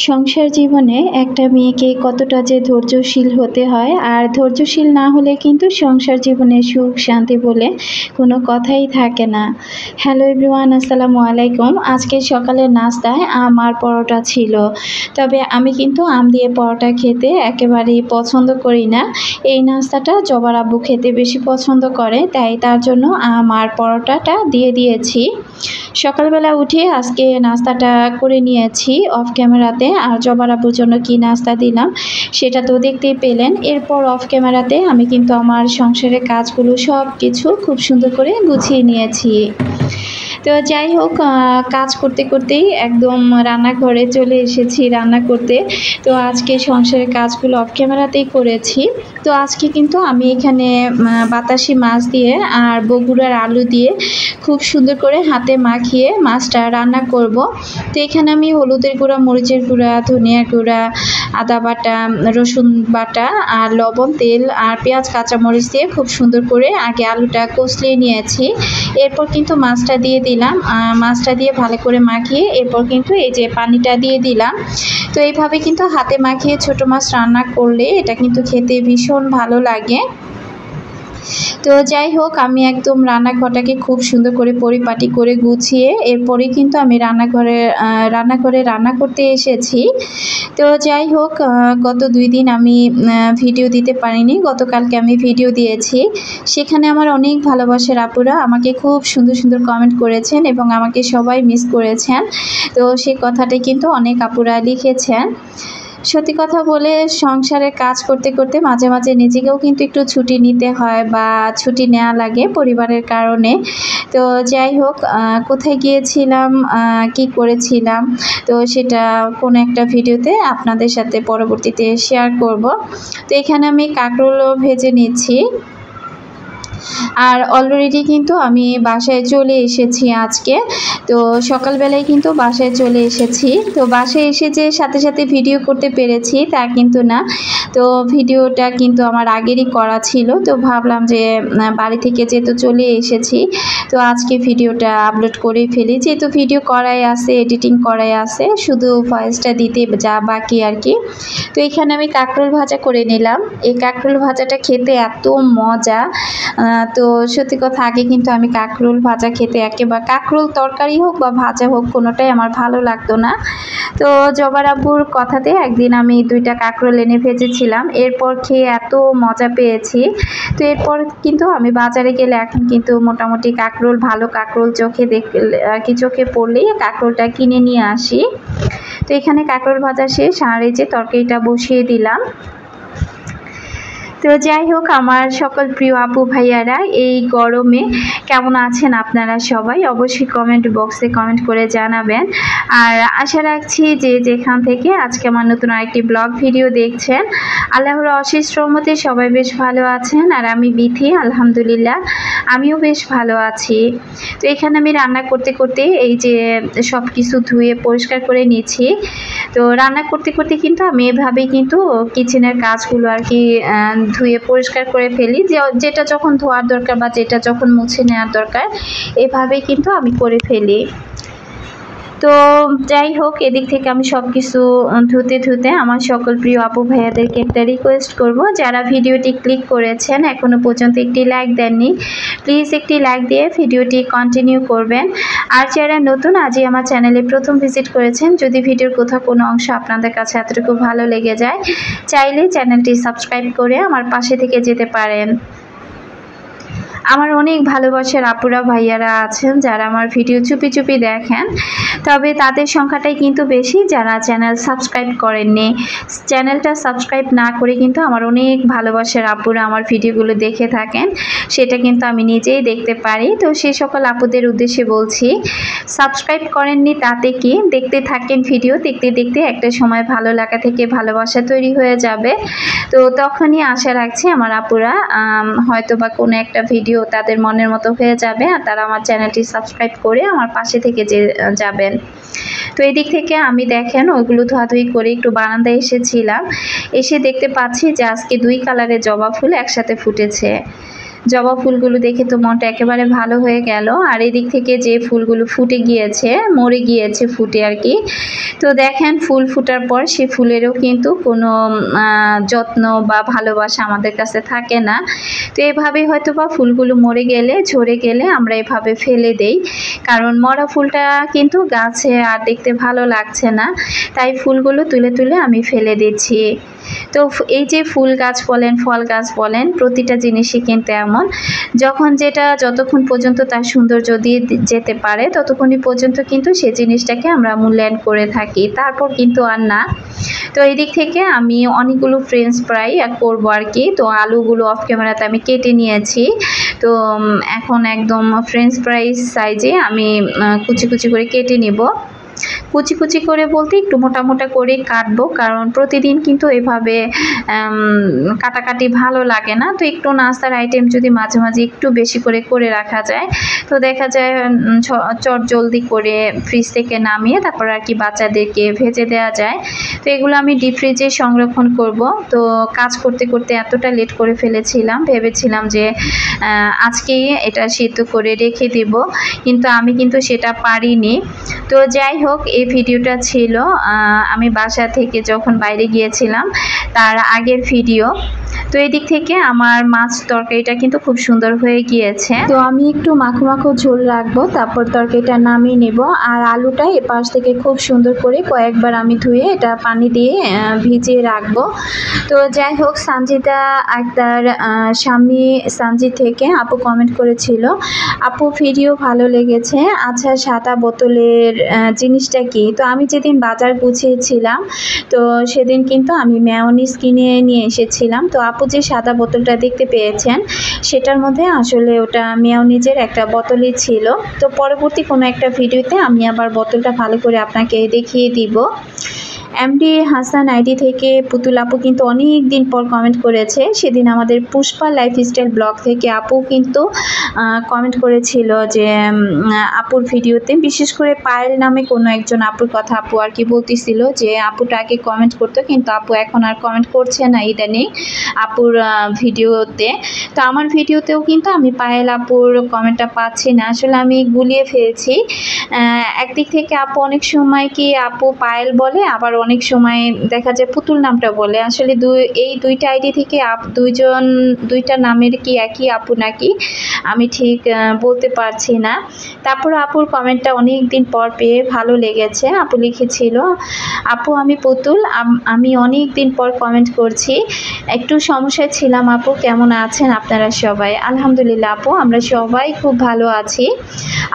সংসার জীবনে একটা মেয়েকে কতটা যে ধৈর্যশীল হতে হয়, আর ধৈর্যশীল না হলে কিন্তু সংসার জীবনে সুখ শান্তি বলে কোনো কথাই থাকে না। হ্যালো এভরিওয়ান, আসসালামু আলাইকুম। আজকে সকালের নাস্তায় আম আর পরোটা ছিল। তবে আমি কিন্তু আম দিয়ে পরোটা খেতে একেবারেই পছন্দ করি না। এই নাস্তাটা জবার আব্বু খেতে বেশি পছন্দ করে, তাই তার জন্য আম আর পরোটাটা দিয়ে দিয়েছি। সকালবেলা উঠে আজকে নাস্তাটা করে নিয়েছি অফ ক্যামেরাতে। আর জবার আব্বুর জন্য কি নাস্তা দিলাম সেটা তো দেখতেই পেলেন। এরপর অফ ক্যামেরাতে আমি কিন্তু আমার সংসারের কাজগুলো সব কিছু খুব সুন্দর করে গুছিয়ে নিয়েছি। তো যাই হোক, কাজ করতে করতেই একদম রান্নাঘরে চলে এসেছি রান্না করতে। তো আজকে সংসারের কাজগুলো অফ ক্যামেরাতেই করেছি। তো আজকে কিন্তু আমি এখানে বাতাসি মাছ দিয়ে আর বগুড়ার আলু দিয়ে খুব সুন্দর করে হাতে মাখিয়ে মাছটা রান্না করব। তো এখানে আমি হলুদের গুঁড়া, মরিচের গুঁড়া, ধনিয়ার গুঁড়া, আদা বাটা, রসুন বাটা আর লবণ, তেল আর পেঁয়াজ কাঁচামরিচ দিয়ে খুব সুন্দর করে আগে আলুটা কষলিয়ে নিয়েছি। এরপর কিন্তু মাছটা দিয়ে দিলাম। মাছটা দিয়ে ভালো করে মাখিয়ে এরপর কিন্তু এই যে পানিটা দিয়ে দিলাম। তো এইভাবে কিন্তু হাতে মাখিয়ে ছোট মাছ রান্না করলে এটা কিন্তু খেতে ভীষণ ভালো লাগে। তো যাই হোক, আমি একদম রান্নাঘরটাকে খুব সুন্দর করে পরিপাটি করে গুছিয়ে এরপরে কিন্তু আমি রান্নাঘরে রান্না করতে এসেছি। তো যাই হোক, গত 2 দিন আমি ভিডিও দিতে পারিনি। গতকালকে আমি ভিডিও দিয়েছি। সেখানে আমার অনেক ভালোবাসার আপুরা আমাকে খুব সুন্দর সুন্দর কমেন্ট করেছেন এবং আমাকে সবাই মিস করেছেন। তো সেই কথাটাই কিন্তু অনেক আপুরা লিখেছেন। সত্যি কথা বলে সংসারের কাজ করতে করতে মাঝে মাঝে নিজেকেও কিন্তু একটু ছুটি নিতে হয় বা ছুটি নেওয়া লাগে পরিবারের কারণে। তো যাই হোক, কোথায় গিয়েছিলাম, কি করেছিলাম, তো সেটা কোনো একটা ভিডিওতে আপনাদের সাথে পরবর্তীতে শেয়ার করব। তো এখানে আমি কাঁকরোলও ভেজে নিচ্ছি। আর অলরেডি কিন্তু আমি বাসায় চলে এসেছি আজকে। তো সকালবেলায় কিন্তু বাসায় চলে এসেছি। তো বাসায় এসে যে সাথে সাথে ভিডিও করতে পেরেছি তা কিন্তু না। তো ভিডিওটা কিন্তু আমার আগেরই করা ছিল। তো ভাবলাম যে বাড়ি থেকে যেহেতু চলে এসেছি তো আজকে ভিডিওটা আপলোড করেই ফেলি। যেহেতু ভিডিও করাই আছে, এডিটিং করাই আছে, শুধু ভয়েসটা দিতে যা বাকি আর কি। তো এখানে আমি কাঁকরোল ভাজা করে নিলাম। এই কাঁকরোল ভাজাটা খেতে এত মজা। তো সত্যি কথা, আগে কিন্তু আমি কাঁকরোল ভাজা খেতে একেবারে, কাঁকরোল তরকারি হোক বা ভাজা হোক কোনোটাই আমার ভালো লাগতো না। তো জবার আব্বুর কথাতে একদিন আমি 2টা কাঁকরোল এনে ভেজেছিলাম। এরপর খেয়ে এত মজা পেয়েছি। তো এরপর কিন্তু আমি বাজারে গেলে এখন কিন্তু মোটামুটি কাঁকরোল, ভালো কাঁকরোল চোখে দেখলে আর কি, চোখে পড়লেই কাঁকরোলটা কিনে নিয়ে আসি। তো এখানে কাঁকরোল ভাজা শেষ আর এই যে তরকারিটা বসিয়ে দিলাম। তো যাই হোক, আমার সকল প্রিয় আপু ভাইয়ারা এই গরমে কেমন আছেন আপনারা সবাই অবশ্যই কমেন্ট বক্সে কমেন্ট করে জানাবেন। আর আশা রাখছি যে যেখান থেকে আজকে আমার নতুন আরেকটি ব্লগ ভিডিও দেখছেন, আল্লাহর অশেষ রহমতে সবাই বেশ ভালো আছেন। আর আমি বিথি, আলহামদুলিল্লাহ আমিও বেশ ভালো আছি। তো এখানে আমি রান্না করতে করতে এই যে সব কিছু ধুয়ে পরিষ্কার করে নিয়েছি। তো রান্না করতে করতে কিন্তু আমি এভাবেই কিন্তু কিচেনের কাজগুলো আর কি ধুয়ে পরিষ্কার করে ফেলি, যেটা যখন ধোয়ার দরকার বা যেটা যখন মুছে নেওয়ার দরকার এভাবেই কিন্তু আমি করে ফেলি। তো যাই হোক, এদিক থেকে আমি সব কিছু ধুতে আমার সকল প্রিয় আপু ভাইয়াদেরকে একটা রিকোয়েস্ট করব, যারা ভিডিওটি ক্লিক করেছেন এখনও পর্যন্ত একটি লাইক দেননি, প্লিজ একটি লাইক দিয়ে ভিডিওটি কন্টিনিউ করবেন। আর যারা নতুন আজই আমার চ্যানেলে প্রথম ভিজিট করেছেন, যদি ভিডিওর কোথাও কোনো অংশ আপনাদের কাছে এতটুকু ভালো লেগে যায়, চাইলে চ্যানেলটি সাবস্ক্রাইব করে আমার পাশে থেকে যেতে পারেন। আমার অনেক ভালোবাসার আপুরা ভাইয়ারা আছেন যারা আমার ভিডিও চুপি চুপি দেখেন, তবে তাদের সংখ্যাটাই কিন্তু বেশি যারা চ্যানেল সাবস্ক্রাইব করেননি। চ্যানেলটা সাবস্ক্রাইব না করে কিন্তু আমার অনেক ভালোবাসার আপুরা আমার ভিডিওগুলো দেখে থাকেন, সেটা কিন্তু আমি নিজেই দেখতে পারি। তো সেই সকল আপুদের উদ্দেশ্যে বলছি, সাবস্ক্রাইব করেননি তাতে কি, দেখতে থাকেন ভিডিও, দেখতে দেখতে একটা সময় ভালো লাগা থেকে ভালোবাসা তৈরি হয়ে যাবে। তো তখনই আশা রাখছি আমার আপুরা হয়তো বা কোনো একটা ভিডিও তাদের মনের মতো হয়ে যাবে আর তারা আমার চ্যানেলটি সাবস্ক্রাইব করে আমার পাশে থেকে যাবেন। তো এই দিক থেকে আমি দেখেন ওইগুলো ধোয়াধুয়ি করে একটু বারান্দায় এসেছিলাম, এসে দেখতে পাচ্ছি যে আজকে 2 কালারের জবা ফুল একসাথে ফুটেছে। জবা ফুলগুলো দেখে তো মনটা একেবারে ভালো হয়ে গেল। আর এদিক থেকে যে ফুলগুলো ফুটে গিয়েছে, মরে গিয়েছে ফুটে আর কি। তো দেখেন ফুল ফুটার পর সে ফুলেরও কিন্তু কোনো যত্ন বা ভালোবাসা আমাদের কাছে থাকে না। তো এভাবেই হয়তো বা ফুলগুলো মরে গেলে, ঝরে গেলে আমরা এভাবে ফেলে দেই, কারণ মরা ফুলটা কিন্তু গাছে আর দেখতে ভালো লাগছে না, তাই ফুলগুলো তুলে তুলে আমি ফেলে দিচ্ছি। তো এই যে ফুল গাছ বলেন, ফল গাছ বলেন, প্রতিটা জিনিসই কিন্তু এমন, যখন যেটা যতক্ষণ পর্যন্ত তার সৌন্দর্য দিয়ে যেতে পারে ততক্ষণই পর্যন্ত কিন্তু সেই জিনিসটাকে আমরা মূল্যায়ন করে থাকি, তারপর কিন্তু আর না। তো এই দিক থেকে আমি অনেকগুলো ফ্রেঞ্চ ফ্রাই করবো আর কি। তো আলুগুলো অফ ক্যামেরাতে আমি কেটে নিয়েছি। তো এখন একদম ফ্রেঞ্চ ফ্রাই সাইজে আমি কুচি কুচি করে কেটে নিব। কুচি কুচি করে বলতে একটু মোটা মোটা করে কাটবো, কারণ প্রতিদিন কিন্তু এভাবে কাটাকাটি ভালো লাগে না। তো একটু নাস্তার আইটেম যদি মাঝে মাঝে একটু বেশি করে করে রাখা যায়, তো দেখা যায় চট জলদি করে ফ্রিজ থেকে নামিয়ে তারপর আর কি বাচ্চাদেরকে ভেজে দেওয়া যায়। তো এগুলো আমি ডিপ ফ্রিজে সংরক্ষণ করব। তো কাজ করতে করতে এতটা লেট করে ফেলেছিলাম, ভেবেছিলাম যে আজকেই এটা সিদ্ধ করে রেখে দিব, কিন্তু আমি কিন্তু সেটা পারিনি। তো যাই হোক, এই ভিডিওটা ছিল আমি বাসা থেকে যখন বাইরে গিয়েছিলাম তার আগের ভিডিও। তো এই দিক থেকে আমার মাছ তরকারিটা কিন্তু খুব সুন্দর হয়ে গিয়েছে। তো আমি একটু মাখো মাখো ঝোল রাখবো, তারপর তরকারিটা নামিয়ে নেব। আর আলুটা এপাশ থেকে খুব সুন্দর করে কয়েকবার আমি ধুয়ে এটা পানি দিয়ে ভিজিয়ে রাখবো। তো যাই হোক, সানজিদা আক্তার স্বামী সানজি থেকে আপু কমেন্ট করেছিল, আপু ভিডিও ভালো লেগেছে, আচ্ছা সাদা বোতলের জিনিসটা কি? তো আমি যেদিন বাজার গুছিয়েছিলাম তো সেদিন কিন্তু আমি মেয়োনিজ কিনে নিয়ে এসেছিলাম। তো আপু যে সাদা বোতলটা দেখতে পেয়েছেন সেটার মধ্যে আসলে ওটা মেয়োনিজের একটা বোতলই ছিল। তো পরবর্তী কোনো একটা ভিডিওতে আমি আবার বোতলটা ভালো করে আপনাকে দেখিয়ে দিব। এমডি হাসান আইডি থেকে পুতুল আপু কিন্তু অনেক দিন পর কমেন্ট করেছে। সেদিন আমাদের পুষ্পা লাইফস্টাইল ব্লগ থেকে আপু কিন্তু কমেন্ট করেছিল যে আপুর ভিডিওতে, বিশেষ করে পায়েল নামে কোনো একজন আপুর কথা আপু আর কি বলতেছিল যে আপুটা আগে কমেন্ট করতো কিন্তু আপু এখন আর কমেন্ট করছে না ইদানিং আপুর ভিডিওতে। তো আমার ভিডিওতেও কিন্তু আমি পায়েল আপুর কমেন্টটা পাচ্ছি না, আসলে আমি গুলিয়ে ফেলছি। একদিক থেকে আপু অনেক সময় কি আপু পায়েল বলে, আবার অনেক সময় দেখা যায় পুতুল নামটা বলে। আসলে এই দুইটা আইডি থেকে দুইটা নামের কি একই আপু নাকি আমি ঠিক বলতে পারছি না। তারপর আপুর কমেন্টটা অনেক দিন পর পেয়ে ভালো লেগেছে। আপু লিখেছিল, আপু আমি পুতুল, আমি অনেক দিন পর কমেন্ট করছি, একটু সমস্যায় ছিলাম আপু, কেমন আছেন আপনারা সবাই? আলহামদুলিল্লাহ আপু, আমরা সবাই খুব ভালো আছি।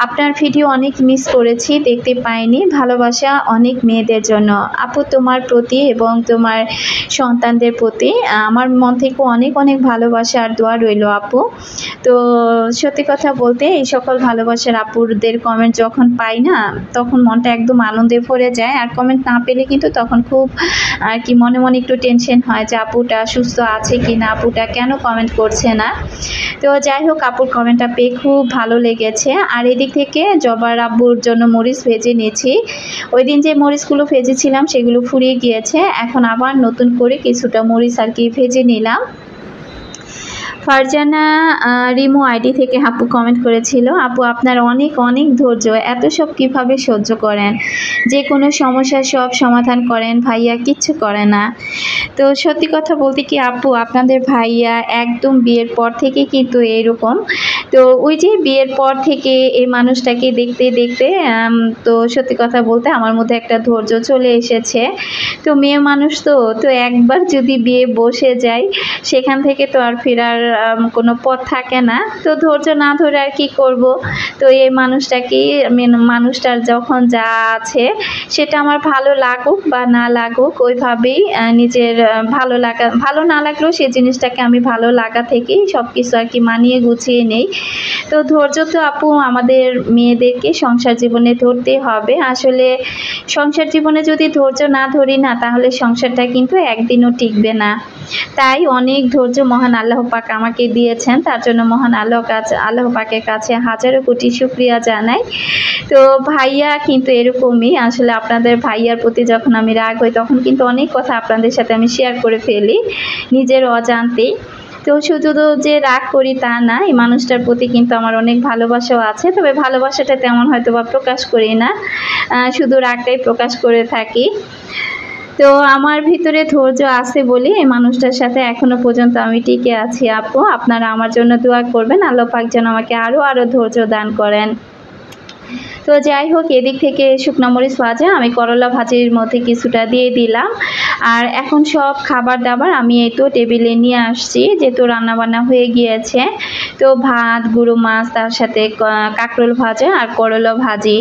আপনার ভিডিও অনেক মিস করেছি, দেখতে পাইনি। ভালোবাসা অনেক মেয়েদের জন্য আপু, তোমার প্রতি এবং তোমার সন্তানদের প্রতি আমার মন থেকে অনেক অনেক ভালোবাসা আর দোয়া রইল আপু। তো সত্যি কথা বলতে এই সকল ভালোবাসার আপুদের কমেন্ট যখন পাই না তখন মনটা একদম আনন্দে ভরে যায়। আর কমেন্ট না পেলে কিন্তু তখন খুব আর কি মনে মনে একটু টেনশন হয় যে আপুটা সুস্থ আছে কি না, আপুটা কেন কমেন্ট করছে না। তো যাই হোক, আপুর কমেন্টটা পেয়ে খুব ভালো লেগেছে। আর এদিক থেকে জবার আব্বুর জন্য মরিচ ভেজে নিয়েছি। ওই দিন যে মরিচগুলো ভেজেছিলাম সেগুলো ফুরিয়ে গিয়েছে, এখন আবার নতুন করে কিছুটা মরিচ আর কি ভেজে নিলাম। ফারজানা রিমু আইডি থেকে আপু কমেন্ট করেছিল, আপু আপনার অনেক অনেক ধৈর্য, এত সব কিভাবে সহ্য করেন, যে কোনো সমস্যার সব সমাধান করেন, ভাইয়া কিচ্ছু করে না। তো সত্যি কথা বলতে কি আপু, আপনাদের ভাইয়া একদম বিয়ের পর থেকে কিন্তু এইরকম। তো ওই যে বিয়ের পর থেকে এই মানুষটাকে দেখতে দেখতে তো সত্যি কথা বলতে আমার মধ্যে একটা ধৈর্য চলে এসেছে। তো মেয়ে মানুষ তো একবার যদি বিয়ে বসে যায় সেখান থেকে তো আর ফেরার কোনো পথ থাকে না। তো ধৈর্য না ধরে আর কি করব। তো এই মানুষটার যখন যা আছে সেটা আমার ভালো লাগুক বা না লাগুক, ওইভাবেই নিজের ভালো না লাগলেও সেই জিনিসটাকে আমি ভালো লাগা থেকেই সব কিছু আর কি মানিয়ে গুছিয়ে নেই। তো ধৈর্য তো আপু আমাদের মেয়েদেরকে সংসার জীবনে ধরতে হবে। আসলে সংসার জীবনে যদি ধৈর্য না ধরি না তাহলে সংসারটা কিন্তু একদিনও টিকবে না। তাই অনেক ধৈর্য মহান আল্লাহ পাক আমাকে দিয়েছেন, তার জন্য মহান আল্লাহ পাকের কাছে হাজারো কোটি শুকরিয়া জানাই। তো ভাইয়া কিন্তু এরকমই, আসলে আপনাদের ভাইয়ার প্রতি যখন আমি রাগ হই তখন কিন্তু অনেক কথা আপনাদের সাথে আমি শেয়ার করে ফেলি নিজের অজান্তেই। তো শুধু তো যে রাগ করি তা না, এই মানুষটার প্রতি কিন্তু আমার অনেক ভালোবাসাও আছে, তবে ভালোবাসাটা তেমন হয়তো বা প্রকাশ করি না, শুধু রাগটাই প্রকাশ করে থাকি। তো আমার ভিতরে ধৈর্য আছে বলে এই মানুষটার সাথে এখনো পর্যন্ত আমি টিকে আছি আপু। আপনারা আমার জন্য দোয়া করবেন, আল্লাহ পাক যেন আমাকে আরও ধৈর্য দান করেন। তো যাই হোক, এদিক থেকে শুকনো মরিচ ভাজা আমি করলা ভাজির মধ্যে কিছুটা দিয়ে দিলাম। আর এখন সব খাবার দাবার আমি এই তো টেবিলে নিয়ে আসছি, যেহেতু রান্নাবান্না হয়ে গিয়েছে। তো ভাত, গুঁড়ো মাছ, তার সাথে কাঁকরোল ভাজা আর করলা ভাজি।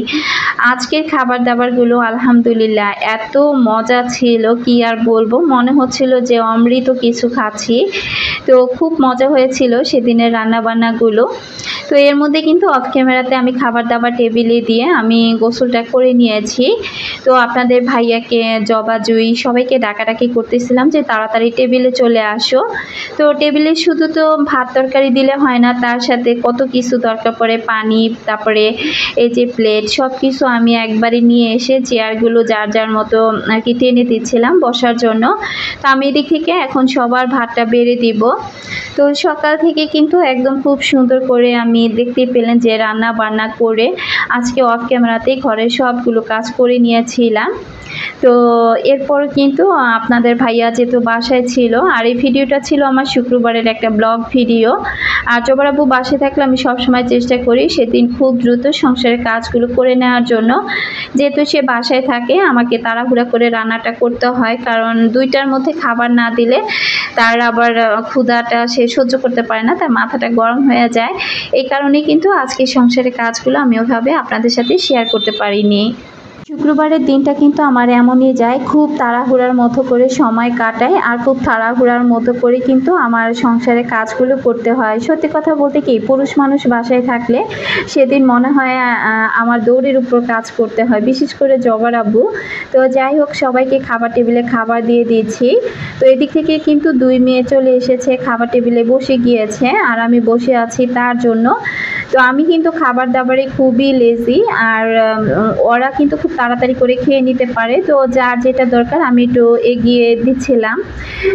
আজকের খাবার দাবারগুলো আলহামদুলিল্লাহ এত মজা ছিল, কি আর বলবো, মনে হচ্ছিল যে অমৃত কিছু খাচ্ছি। তো খুব মজা হয়েছিল সেদিনের রান্নাবান্নাগুলো। তো এর মধ্যে কিন্তু অফ ক্যামেরাতে আমি খাবার দাবার টেবিলে দিয়ে আমি গোসলটা করে নিয়েছি। তো আপনাদের ভাইয়াকে, জবা, জুই সবাইকে ডাকাডাকি করতেছিলাম যে তাড়াতাড়ি টেবিলে চলে আসো। তো টেবিলে শুধু তো ভাত তরকারি দিলে হয় না, তার সাথে কত কিছু দরকার পড়ে, পানি, তারপরে এই যে প্লেট, সব কিছু আমি একবারে নিয়ে এসে চেয়ারগুলো যার যার মতো আর কি টেনে দিচ্ছিলাম বসার জন্য। তো আমি এদিক থেকে এখন সবার ভাতটা বেড়ে দিব। তো সকাল থেকে কিন্তু একদম খুব সুন্দর করে আমি দেখতে পেলেন যে রান্না বান্না করে আজকে অফ ক্যামেরাতেই ঘরের সবগুলো কাজ করে নিয়েছিলাম। তো এরপর কিন্তু আপনাদের ভাইয়া যেহেতু বাসায় ছিল, আর এই ভিডিওটা ছিল আমার শুক্রবারের একটা ব্লগ ভিডিও। আর জবার আব্বু বাসায় থাকলে আমি সবসময় চেষ্টা করি সেদিন খুব দ্রুত সংসারের কাজগুলো করে নেওয়ার জন্য। যেহেতু সে বাসায় থাকে, আমাকে তাড়াহুড়া করে রান্নাটা করতে হয়, কারণ 2টার মধ্যে খাবার না দিলে তার আবার ক্ষুধাটা সে সহ্য করতে পারে না, তার মাথাটা গরম হয়ে যায়। এই কারণেই কিন্তু আজকে সংসারের কাজগুলো আমি ওইভাবে আপনাদের সাথে শেয়ার করতে পারিনি। শুক্রবারের দিনটা কিন্তু আমার এমনই যায়, খুব তাড়াহুড়ার মতো করে সময় কাটাই, আর খুব তাড়াহুড়ার মতো করে কিন্তু আমার সংসারে কাজগুলো করতে হয়। সত্যি কথা বলতে কি, পুরুষ মানুষ বাসায় থাকলে সেদিন মনে হয় আমার দৌড়ের উপর কাজ করতে হয়, বিশেষ করে জবার আব্বু। তো যাই হোক, সবাইকে খাবার টেবিলে খাবার দিয়ে দিচ্ছি। তো এদিক থেকে কিন্তু 2 মেয়ে চলে এসেছে, খাবার টেবিলে বসে গিয়েছে, আর আমি বসে আছি তার জন্য। তো আমি কিন্তু খাবার দাবারে খুবই লেজি, আর ওরা কিন্তু খুব তাড়াতাড়ি করে খেয়ে নিতে পারে। তো যার যেটা দরকার আমি একটু এগিয়ে দিচ্ছিলাম।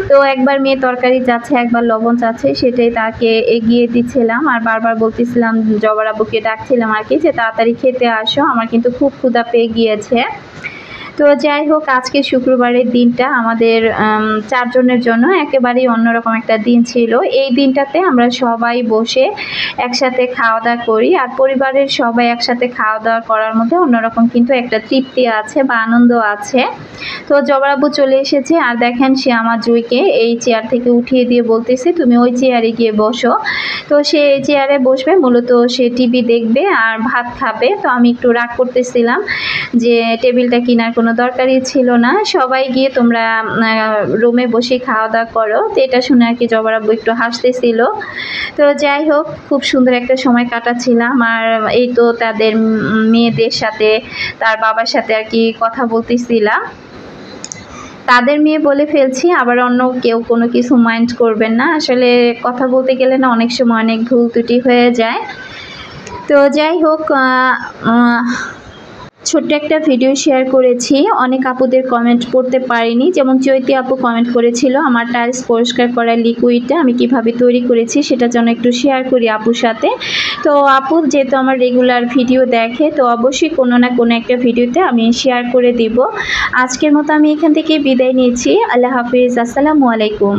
তো একবার মেয়ে তরকারি চাচ্ছে, একবার লবণ চাচ্ছে, সেটাই তাকে এগিয়ে দিচ্ছিলাম, আর বারবার বলতেছিলাম, জবার আব্বুকে ডাকছিলাম আর কি, যে তাড়াতাড়ি খেতে আসো, আমার কিন্তু খুব ক্ষুধা পেয়ে গিয়েছে। তো যাই হোক, আজকে শুক্রবারের দিনটা আমাদের 4 জনের জন্য একেবারেই অন্যরকম একটা দিন ছিল। এই দিনটাতে আমরা সবাই বসে একসাথে খাওয়া দাওয়া করি, আর পরিবারের সবাই একসাথে খাওয়া দাওয়া করার মধ্যে অন্যরকম কিন্তু একটা তৃপ্তি আছে বা আনন্দ আছে। তো জবার আব্বু চলে এসেছে, আর দেখেন সে আমার জুইকে এই চেয়ার থেকে উঠিয়ে দিয়ে বলতেছে, তুমি ওই চেয়ারে গিয়ে বসো। তো সে এই চেয়ারে বসবে, মূলত সে টিভি দেখবে আর ভাত খাবে। তো আমি একটু রাগ করতেছিলাম যে টেবিলটা কেনার কোনো দরকারই ছিল না, সবাই গিয়ে তোমরা রুমে বসে খাওয়া দাওয়া করো। তো এটা শুনে আর কি জবার আব্বু একটু হাসতেছিল। তো যাই হোক, খুব সুন্দর একটা সময় কাটাচ্ছিলাম, আর এই তো তাদের মেয়েদের সাথে, তার বাবার সাথে আর কি কথা বলতেছিলাম। তাদের মেয়ে বলে ফেলছি, আবার অন্য কেউ কোনো কিছু মাইন্ড করবেন না, আসলে কথা বলতে গেলে না অনেক সময় অনেক ভুল ত্রুটি হয়ে যায়। তো যাই হোক, ছোট্ট একটা ভিডিও শেয়ার করেছি, অনেক আপুদের কমেন্ট পড়তে পারিনি। যেমন চৈতি আপু কমেন্ট করেছিল আমার টাইলস পরিষ্কার করার লিকুইডটা আমি কিভাবে তৈরি করেছি সেটা যেন একটু শেয়ার করি আপুর সাথে। তো আপু যেহেতু আমার রেগুলার ভিডিও দেখে, তো অবশ্যই কোনো না কোনো একটা ভিডিওতে আমি শেয়ার করে দিব। আজকের মতো আমি এখান থেকে বিদায় নিয়েছি। আল্লাহ হাফিজ, আসসালামু আলাইকুম।